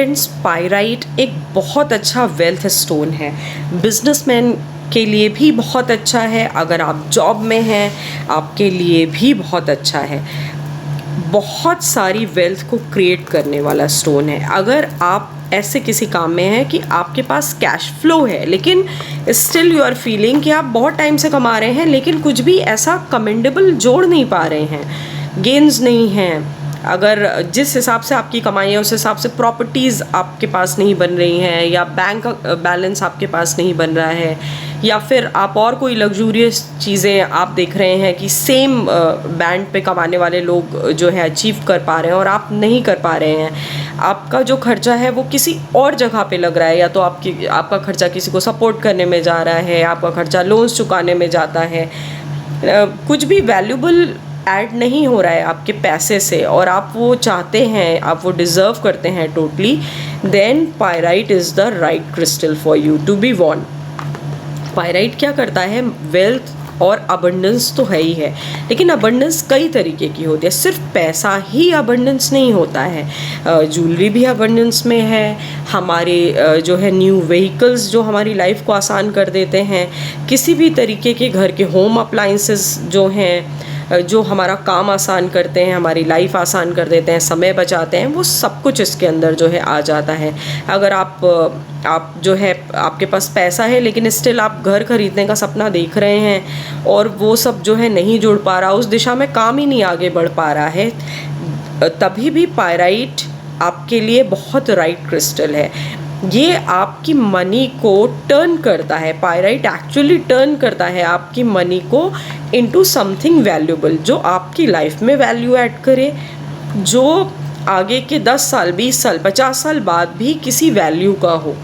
Friends, pyrite एक बहुत अच्छा वेल्थ स्टोन है। बिजनेसमैन के लिए भी बहुत अच्छा है, अगर आप जॉब में हैं आपके लिए भी बहुत अच्छा है। बहुत सारी वेल्थ को क्रिएट करने वाला स्टोन है। अगर आप ऐसे किसी काम में हैं कि आपके पास कैश फ्लो है लेकिन स्टिल यू आर फीलिंग कि आप बहुत टाइम से कमा रहे हैं लेकिन कुछ भी ऐसा कमेंडेबल जोड़ नहीं पा रहे हैं, गेन्स नहीं हैं, अगर जिस हिसाब से आपकी कमाई है उस हिसाब से प्रॉपर्टीज़ आपके पास नहीं बन रही हैं, या बैंक बैलेंस आपके पास नहीं बन रहा है, या फिर आप और कोई लग्जूरियस चीज़ें आप देख रहे हैं कि सेम बैंड पे कमाने वाले लोग जो है अचीव कर पा रहे हैं और आप नहीं कर पा रहे हैं। आपका जो खर्चा है वो किसी और जगह पे लग रहा है, या तो आपका खर्चा किसी को सपोर्ट करने में जा रहा है, आपका खर्चा लोन्स चुकाने में जाता है, कुछ भी वैल्यूबल ऐड नहीं हो रहा है आपके पैसे से और आप वो चाहते हैं, आप वो डिज़र्व करते हैं totally, then pyrite is the right crystal for you to be worn. Pyrite क्या करता है? वेल्थ और अबंडेंस तो है ही है, लेकिन अबंडेंस कई तरीके की होती है। सिर्फ पैसा ही अबंडेंस नहीं होता है, ज्वेलरी भी अबंडेंस में है, हमारे जो है न्यू व्हीकल्स जो हमारी लाइफ को आसान कर देते हैं, किसी भी तरीके के घर के होम अप्लाइंसेस जो हैं जो हमारा काम आसान करते हैं, हमारी लाइफ आसान कर देते हैं, समय बचाते हैं, वो सब कुछ इसके अंदर जो है आ जाता है। अगर आप जो है आपके पास पैसा है लेकिन स्टिल आप घर खरीदने का सपना देख रहे हैं और वो सब जो है नहीं जुड़ पा रहा, उस दिशा में काम ही नहीं आगे बढ़ पा रहा है, तभी भी पायराइट आपके लिए बहुत राइट क्रिस्टल है। ये आपकी मनी को टर्न करता है, पायराइट एक्चुअली टर्न करता है आपकी मनी को इनटू समथिंग वैल्यूएबल, जो आपकी लाइफ में वैल्यू ऐड करे, जो आगे के 10 साल 20 साल 50 साल बाद भी किसी वैल्यू का हो।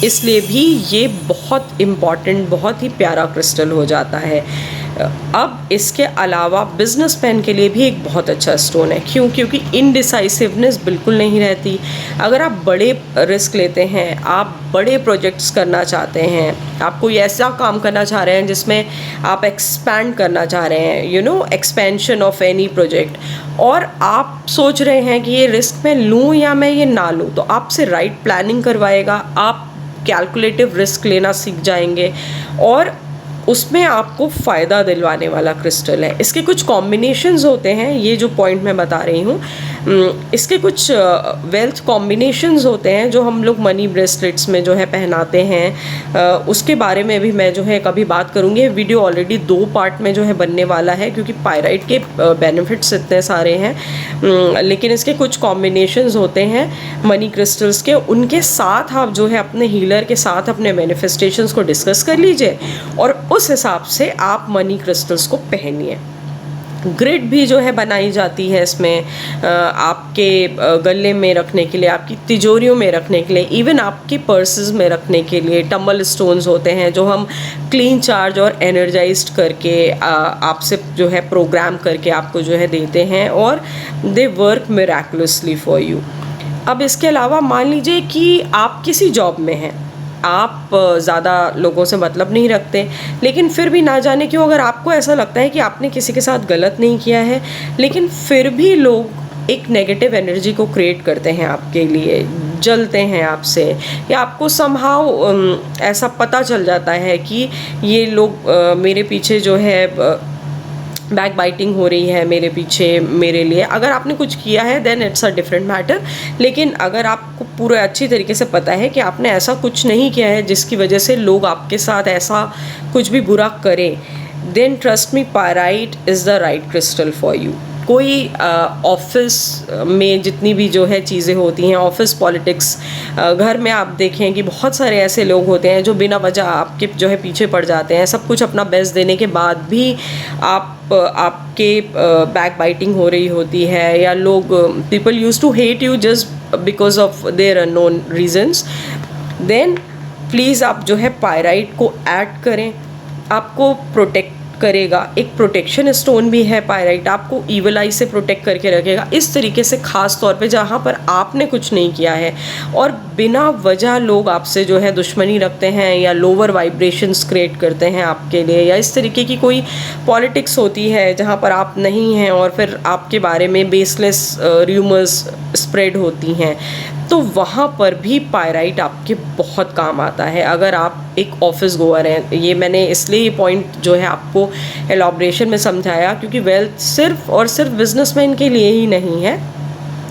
इसलिए भी ये बहुत इम्पॉर्टेंट, बहुत ही प्यारा क्रिस्टल हो जाता है। अब इसके अलावा बिजनेसमैन के लिए भी एक बहुत अच्छा स्टोन है। क्योंकि इनडिसाइसिवनेस बिल्कुल नहीं रहती। अगर आप बड़े रिस्क लेते हैं, आप बड़े प्रोजेक्ट्स करना चाहते हैं, आप कोई ऐसा काम करना चाह रहे हैं जिसमें आप एक्सपैंड करना चाह रहे हैं, एक्सपेंशन ऑफ एनी प्रोजेक्ट, और आप सोच रहे हैं कि ये रिस्क मैं लूँ या मैं ये ना लूँ, तो आपसे राइट प्लानिंग करवाएगा, आप कैलकुलेटिव रिस्क लेना सीख जाएंगे और उसमें आपको फ़ायदा दिलवाने वाला क्रिस्टल है। इसके कुछ कॉम्बिनेशंस होते हैं, ये जो पॉइंट मैं बता रही हूँ, इसके कुछ वेल्थ कॉम्बिनेशंस होते हैं जो हम लोग मनी ब्रेसलेट्स में जो है पहनाते हैं। उसके बारे में भी मैं जो है कभी बात करूँगी। वीडियो ऑलरेडी 2 पार्ट में जो है बनने वाला है, क्योंकि पायराइट के बेनिफिट्स इतने सारे हैं। लेकिन इसके कुछ कॉम्बिनेशंस होते हैं मनी क्रिस्टल्स के, उनके साथ आप जो है अपने हीलर के साथ अपने मैनिफेस्टेशंस को डिस्कस कर लीजिए और उस हिसाब से आप मनी क्रिस्टल्स को पहनिए। ग्रिड भी जो है बनाई जाती है इसमें, आपके गले में रखने के लिए, आपकी तिजोरियों में रखने के लिए, इवन आपके पर्सेस में रखने के लिए। टम्बल स्टोन्स होते हैं जो हम क्लीन चार्ज और एनर्जाइज्ड करके आपसे जो है प्रोग्राम करके आपको जो है देते हैं और दे वर्क मिरेकुलसली फॉर यू। अब इसके अलावा मान लीजिए कि आप किसी जॉब में हैं, आप ज़्यादा लोगों से मतलब नहीं रखते, लेकिन फिर भी ना जाने क्यों अगर आपको ऐसा लगता है कि आपने किसी के साथ गलत नहीं किया है, लेकिन फिर भी लोग एक नेगेटिव एनर्जी को क्रिएट करते हैं आपके लिए, जलते हैं आपसे, या आपको समहाउ ऐसा पता चल जाता है कि ये लोग मेरे पीछे जो है बैक बाइटिंग हो रही है मेरे पीछे मेरे लिए। अगर आपने कुछ किया है then it's a different matter, लेकिन अगर आपको पूरा अच्छी तरीके से पता है कि आपने ऐसा कुछ नहीं किया है जिसकी वजह से लोग आपके साथ ऐसा कुछ भी बुरा करें, then trust me, pyrite is the right crystal for you. कोई ऑफिस में जितनी भी जो है चीज़ें होती हैं, ऑफिस पॉलिटिक्स, घर में आप देखें कि बहुत सारे ऐसे लोग होते हैं जो बिना वजह आपके जो है पीछे पड़ जाते हैं। सब कुछ अपना बेस्ट देने के बाद भी आपके बैक बाइटिंग हो रही होती है, या लोग people use to hate you just because of their unknown reasons. Then please आप जो है पायराइट को ऐड करें, आपको प्रोटेक्ट करेगा। एक प्रोटेक्शन स्टोन भी है पायराइट, आपको ईवल आई से प्रोटेक्ट करके रखेगा इस तरीके से, ख़ास तौर पे जहाँ पर आपने कुछ नहीं किया है और बिना वजह लोग आपसे जो है दुश्मनी रखते हैं या लोअर वाइब्रेशंस क्रिएट करते हैं आपके लिए, या इस तरीके की कोई पॉलिटिक्स होती है जहाँ पर आप नहीं हैं और फिर आपके बारे में बेसलेस र्यूमर्स स्प्रेड होती हैं। तो वहाँ पर भी पायराइट आपके बहुत काम आता है। अगर आप एक ऑफिस गोअर हैं, ये मैंने इसलिए ये पॉइंट जो है आपको एलॉब्रेशन में समझाया क्योंकि वेल्थ सिर्फ और सिर्फ बिजनेसमैन के लिए ही नहीं है।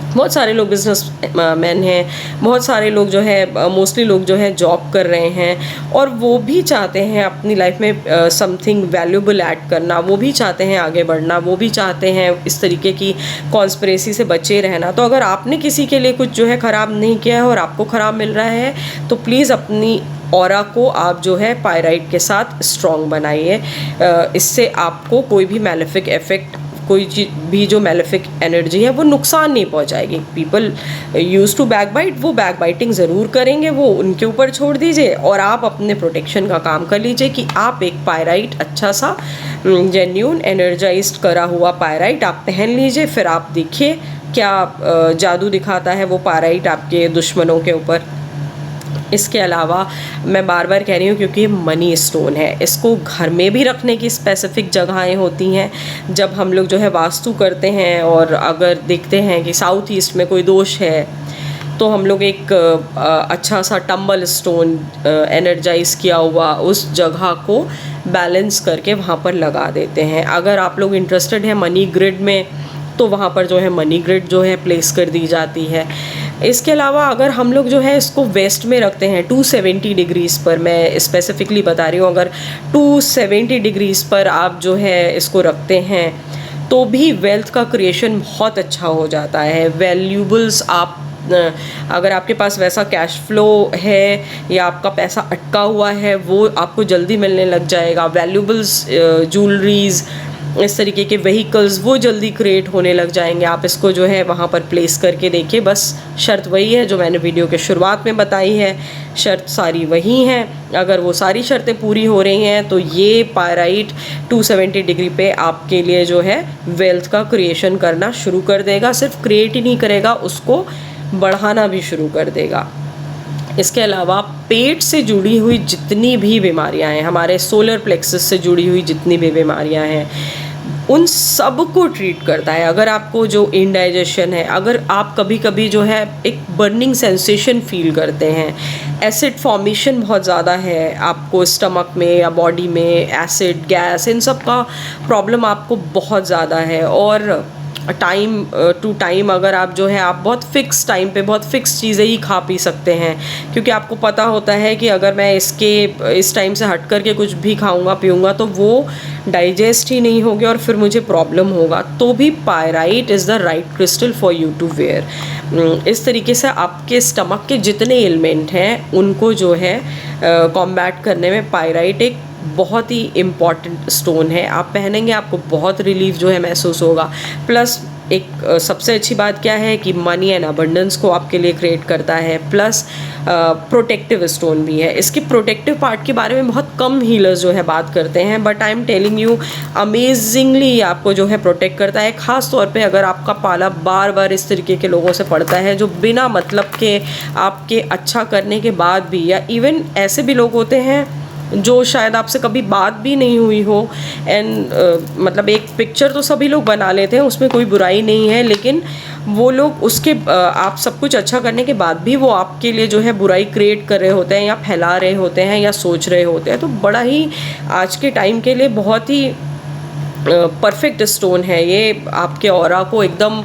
बहुत सारे लोग बिजनेस मैन हैं, बहुत सारे लोग जो है मोस्टली लोग जो है जॉब कर रहे हैं और वो भी चाहते हैं अपनी लाइफ में समथिंग वैल्यूबल ऐड करना, वो भी चाहते हैं आगे बढ़ना, वो भी चाहते हैं इस तरीके की कॉन्स्पिरेसी से बचे रहना। तो अगर आपने किसी के लिए कुछ जो है ख़राब नहीं किया है और आपको ख़राब मिल रहा है तो प्लीज़ अपनी ऑरा को आप जो है पायराइट के साथ स्ट्रॉन्ग बनाइए। इससे आपको कोई भी मैलेफिक इफेक्ट, कोई भी जो मैलेफिक एनर्जी है वो नुकसान नहीं पहुंचाएगी। People use to backbite, वो बैक बाइटिंग ज़रूर करेंगे, वो उनके ऊपर छोड़ दीजिए और आप अपने प्रोटेक्शन का काम कर लीजिए कि आप एक पायराइट अच्छा सा जेन्यून एनर्जाइज्ड करा हुआ पायराइट आप पहन लीजिए। फिर आप देखिए क्या जादू दिखाता है वो पायराइट आपके दुश्मनों के ऊपर। इसके अलावा मैं बार बार कह रही हूँ क्योंकि ये मनी स्टोन है, इसको घर में भी रखने की स्पेसिफ़िक जगहें होती हैं। जब हम लोग जो है वास्तु करते हैं और अगर देखते हैं कि साउथ ईस्ट में कोई दोष है तो हम लोग एक अच्छा सा टम्बल स्टोन एनर्जाइज किया हुआ उस जगह को बैलेंस करके वहाँ पर लगा देते हैं। अगर आप लोग इंटरेस्टेड हैं मनी ग्रिड में तो वहाँ पर जो है मनी ग्रिड जो है प्लेस कर दी जाती है। इसके अलावा अगर हम लोग जो है इसको वेस्ट में रखते हैं 270 डिग्रीज़ पर, मैं स्पेसिफ़िकली बता रही हूँ, अगर 270 डिग्रीज़ पर आप जो है इसको रखते हैं तो भी वेल्थ का क्रिएशन बहुत अच्छा हो जाता है। वैल्यूबल्स आप अगर आपके पास वैसा कैश फ्लो है या आपका पैसा अटका हुआ है वो आपको जल्दी मिलने लग जाएगा। वैल्यूबल्स, ज्वेलरीज़, इस तरीके के व्हीकल्स वो जल्दी क्रिएट होने लग जाएंगे। आप इसको जो है वहाँ पर प्लेस करके देखिए। बस शर्त वही है जो मैंने वीडियो के शुरुआत में बताई है, शर्त सारी वही हैं। अगर वो सारी शर्तें पूरी हो रही हैं तो ये पायराइट 270 डिग्री पे आपके लिए जो है वेल्थ का क्रिएशन करना शुरू कर देगा। सिर्फ क्रिएट ही नहीं करेगा, उसको बढ़ाना भी शुरू कर देगा। इसके अलावा पेट से जुड़ी हुई जितनी भी बीमारियां हैं, हमारे सोलर प्लेक्सस से जुड़ी हुई जितनी भी बीमारियां हैं, उन सब को ट्रीट करता है। अगर आपको जो इंडाइजेशन है, अगर आप कभी कभी जो है एक बर्निंग सेंसेशन फील करते हैं, एसिड फॉर्मेशन बहुत ज़्यादा है आपको स्टमक में या बॉडी में, एसिड, गैस, इन सब का प्रॉब्लम आपको बहुत ज़्यादा है और टाइम टू टाइम अगर आप जो है आप बहुत फ़िक्स टाइम पे बहुत फ़िक्स चीज़ें ही खा पी सकते हैं क्योंकि आपको पता होता है कि अगर मैं इस टाइम से हट कर के कुछ भी खाऊंगा पीऊँगा तो वो डाइजेस्ट ही नहीं होगी और फिर मुझे प्रॉब्लम होगा। तो भी pyrite is the right crystal for you to wear. इस तरीके से आपके स्टमक के जितने एलिमेंट हैं उनको जो है कॉम्बैट करने में पायराइट एक बहुत ही इम्पॉर्टेंट स्टोन है। आप पहनेंगे आपको बहुत रिलीफ जो है महसूस होगा। प्लस एक सबसे अच्छी बात क्या है कि मनी एंड अबंडेंस को आपके लिए क्रिएट करता है। प्लस प्रोटेक्टिव स्टोन भी है। इसके प्रोटेक्टिव पार्ट के बारे में बहुत कम हीलर्स जो है बात करते हैं, but I am telling you amazingly आपको जो है प्रोटेक्ट करता है। ख़ास तौर पे अगर आपका पाला बार बार इस तरीके के लोगों से पड़ता है जो बिना मतलब के आपके अच्छा करने के बाद भी, या इवन ऐसे भी लोग होते हैं जो शायद आपसे कभी बात भी नहीं हुई हो एंड मतलब एक पिक्चर तो सभी लोग बना लेते हैं, उसमें कोई बुराई नहीं है, लेकिन वो लोग उसके आप सब कुछ अच्छा करने के बाद भी वो आपके लिए जो है बुराई क्रिएट कर रहे होते हैं या फैला रहे होते हैं या सोच रहे होते हैं। तो बड़ा ही आज के टाइम के लिए बहुत ही परफेक्ट स्टोन है ये। आपके ऑरा को एकदम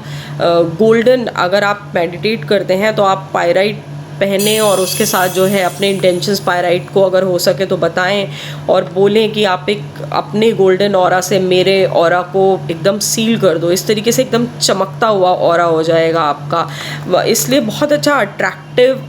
गोल्डन, अगर आप मेडिटेट करते हैं तो आप पायराइट पहने और उसके साथ जो है अपने इंटेंशंस पायराइट को अगर हो सके तो बताएं और बोलें कि आप एक अपने गोल्डन ऑरा से मेरे ऑरा को एकदम सील कर दो। इस तरीके से एकदम चमकता हुआ ऑरा हो जाएगा आपका। इसलिए बहुत अच्छा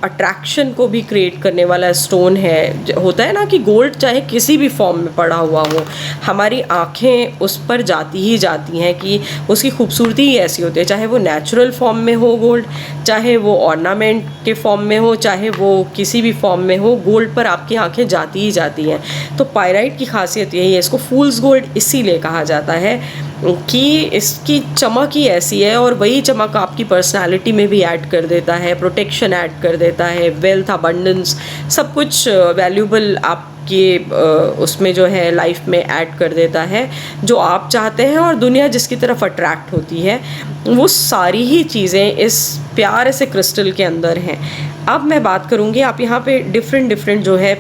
अट्रैक्शन को भी क्रिएट करने वाला स्टोन है। होता है ना कि गोल्ड चाहे किसी भी फॉर्म में पड़ा हुआ हो, हमारी आँखें उस पर जाती ही जाती हैं कि उसकी खूबसूरती ही ऐसी होती है। चाहे वो नेचुरल फॉर्म में हो गोल्ड, चाहे वो ऑर्नामेंट के फॉर्म में हो, चाहे वो किसी भी फॉर्म में हो, गोल्ड पर आपकी आंखें जाती ही जाती हैं। तो पायराइट की खासियत यही है, इसको फूल्स गोल्ड इसीलिए कहा जाता है कि इसकी चमक ही ऐसी है और वही चमक आपकी पर्सनालिटी में भी ऐड कर देता है, प्रोटेक्शन ऐड कर देता है, वेल्थ, अबंडेंस, सब कुछ वैल्यूबल आप आपके उसमें जो है लाइफ में ऐड कर देता है जो आप चाहते हैं, और दुनिया जिसकी तरफ अट्रैक्ट होती है वो सारी ही चीज़ें इस प्यारे से क्रिस्टल के अंदर हैं। अब मैं बात करूँगी, आप यहाँ पे डिफरेंट जो है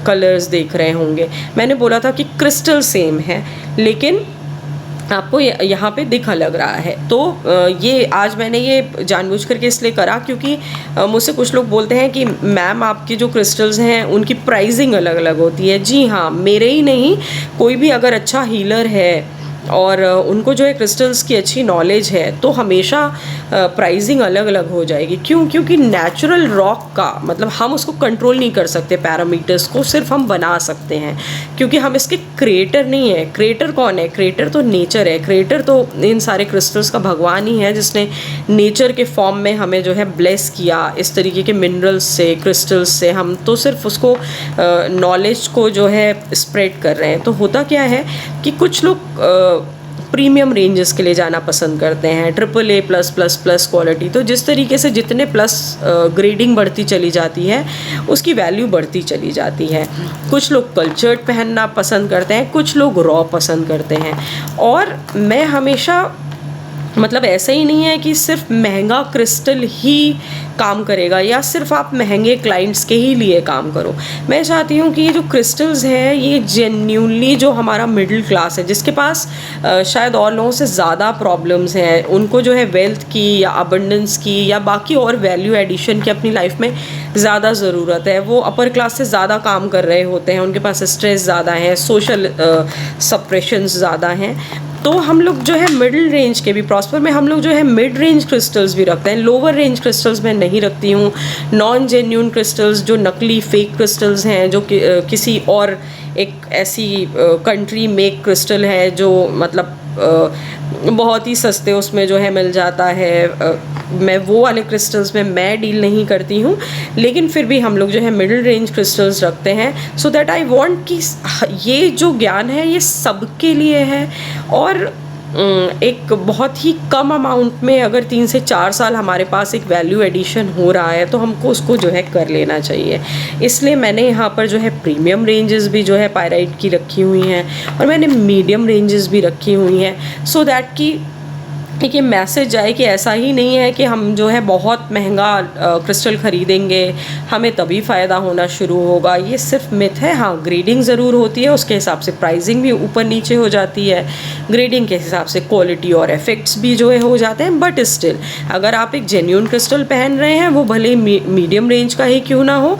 कलर्स देख रहे होंगे। मैंने बोला था कि क्रिस्टल सेम है लेकिन आपको यहाँ पे दिख अलग रहा है। तो ये आज मैंने ये जानबूझ करके इसलिए करा क्योंकि मुझसे कुछ लोग बोलते हैं कि मैम आपके जो क्रिस्टल्स हैं उनकी प्राइसिंग अलग अलग होती है। जी हाँ, मेरे ही नहीं, कोई भी अगर अच्छा हीलर है और उनको जो है क्रिस्टल्स की अच्छी नॉलेज है तो हमेशा प्राइसिंग अलग अलग हो जाएगी। क्यों? क्योंकि नेचुरल रॉक का मतलब हम उसको कंट्रोल नहीं कर सकते, पैरामीटर्स को सिर्फ हम बना सकते हैं क्योंकि हम इसके क्रिएटर नहीं है। क्रिएटर कौन है? क्रिएटर तो नेचर है। क्रिएटर तो इन सारे क्रिस्टल्स का भगवान ही है जिसने नेचर के फॉर्म में हमें जो है ब्लेस किया इस तरीके के मिनरल्स से, क्रिस्टल्स से। हम तो सिर्फ उसको नॉलेज को जो है स्प्रेड कर रहे हैं। तो होता क्या है कि कुछ लोग प्रीमियम रेंजेस के लिए जाना पसंद करते हैं, AAA plus plus plus quality. तो जिस तरीके से जितने प्लस ग्रेडिंग बढ़ती चली जाती है उसकी वैल्यू बढ़ती चली जाती है। कुछ लोग कल्चर्ड पहनना पसंद करते हैं, कुछ लोग रॉ पसंद करते हैं। और मैं हमेशा मतलब ऐसा ही नहीं है कि सिर्फ महंगा क्रिस्टल ही काम करेगा या सिर्फ आप महंगे क्लाइंट्स के ही लिए काम करो। मैं चाहती हूँ कि ये जो क्रिस्टल्स हैं ये जेन्युइनली जो हमारा मिडिल क्लास है जिसके पास शायद और लोगों से ज़्यादा प्रॉब्लम्स हैं, उनको जो है वेल्थ की या अबंडेंस की या बाकी और वैल्यू एडिशन की अपनी लाइफ में ज़्यादा ज़रूरत है। वो अपर क्लास से ज़्यादा काम कर रहे होते हैं, उनके पास स्ट्रेस ज़्यादा है, सोशल सप्रेशंस ज़्यादा हैं। तो हम लोग जो है मिडिल रेंज के भी प्रॉस्पर में हम लोग जो है मिड रेंज क्रिस्टल्स भी रखते हैं। लोअर रेंज क्रिस्टल्स मैं नहीं रखती हूँ। नॉन जेन्यून क्रिस्टल्स जो नकली फेक क्रिस्टल्स हैं जो किसी और एक ऐसी कंट्री मेक क्रिस्टल है जो मतलब बहुत ही सस्ते उसमें जो है मिल जाता है, मैं वो वाले क्रिस्टल्स में मैं डील नहीं करती हूँ। लेकिन फिर भी हम लोग जो है मिडिल रेंज क्रिस्टल्स रखते हैं सो दैट आई वांट कि ये जो ज्ञान है ये सबके लिए है। और एक बहुत ही कम अमाउंट में अगर 3 से 4 साल हमारे पास एक वैल्यू एडिशन हो रहा है तो हमको उसको जो है कर लेना चाहिए। इसलिए मैंने यहाँ पर जो है प्रीमियम रेंजेस भी जो है पायराइट की रखी हुई हैं और मैंने मीडियम रेंजेस भी रखी हुई हैं सो दैट कि एक ये मैसेज जाए कि ऐसा ही नहीं है कि हम जो है बहुत महंगा क्रिस्टल ख़रीदेंगे हमें तभी फ़ायदा होना शुरू होगा। ये सिर्फ मिथ है। हाँ, ग्रेडिंग ज़रूर होती है, उसके हिसाब से प्राइसिंग भी ऊपर नीचे हो जाती है, ग्रेडिंग के हिसाब से क्वालिटी और इफ़ेक्ट्स भी जो है हो जाते हैं। बट स्टिल अगर आप एक जेन्युइन क्रिस्टल पहन रहे हैं वो भले मीडियम रेंज का ही क्यों ना हो,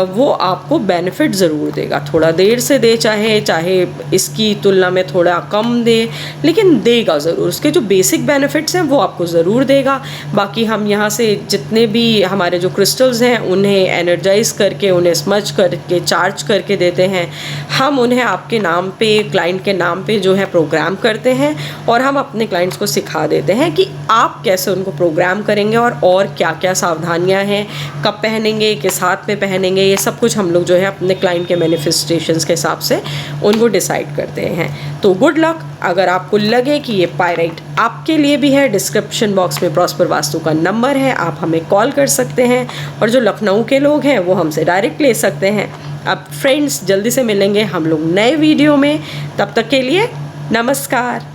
वो आपको बेनिफिट ज़रूर देगा। थोड़ा देर से दे, चाहे इसकी तुलना में थोड़ा कम दे, लेकिन देगा ज़रूर। उसके जो बेसिक बेनिफिट्स हैं वो आपको ज़रूर देगा। बाकी हम यहाँ से जितने भी हमारे जो क्रिस्टल्स हैं उन्हें एनर्जाइज करके, उन्हें स्मच करके, चार्ज करके देते हैं। हम उन्हें आपके नाम पे, क्लाइंट के नाम पे जो है प्रोग्राम करते हैं और हम अपने क्लाइंट्स को सिखा देते हैं कि आप कैसे उनको प्रोग्राम करेंगे और क्या क्या सावधानियाँ हैं, कब पहनेंगे, किस हाथ में पहनेंगे, ये सब कुछ हम लोग जो है अपने क्लाइंट के मैनिफेस्टेशंस के हिसाब से उनको डिसाइड करते हैं। तो गुड लक। अगर आपको लगे कि ये पायराइट आपके लिए भी है, डिस्क्रिप्शन बॉक्स में प्रॉस्पर वास्तु का नंबर है, आप हमें कॉल कर सकते हैं और जो लखनऊ के लोग हैं वो हमसे डायरेक्ट ले सकते हैं। अब फ्रेंड्स जल्दी से मिलेंगे हम लोग नए वीडियो में, तब तक के लिए नमस्कार।